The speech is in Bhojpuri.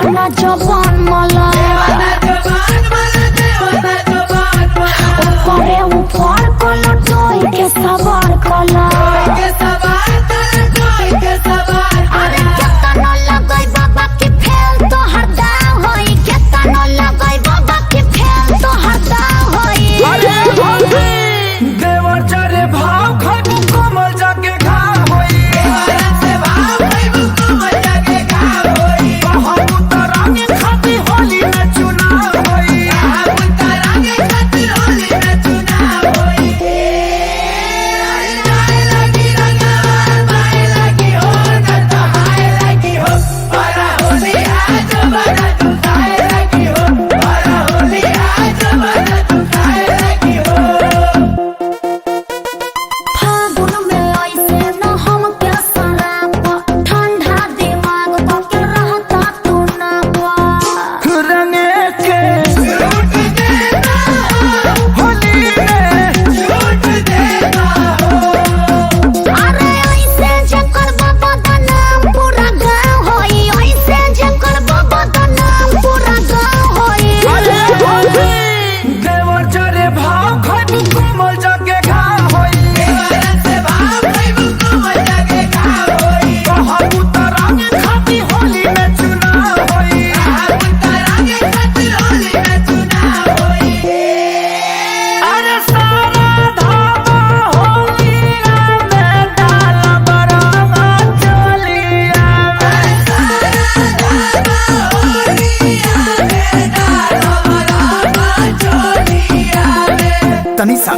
देवाना जवान मला ऊपरे ऊपर कला टोई के सवार कला अरे केतना लगई बाबा के फेल तो हरदाव होई केतना लगई बाबा के फेल तो हरदाव होई देवर चरे भाव खाटू कोमल जाके घाव होई हम उतरांगे खाती होली में चुनाव होई फागुन में ऐसे न हम के शराब ठंडा दिमाग पके रहता तू ना रंगे के होली में अरे ऐसे जे करबो बदनाम पूरा गांव होई ऐसे जे करबो बदनाम पूरा गांव होई देवर चरे भाव खाटू कोमल जाके घाव होई हम उतरांगे खाती होली में चुनाव होई अरे सारा धावा होलिया में डाला बरामा चलिया तनिषा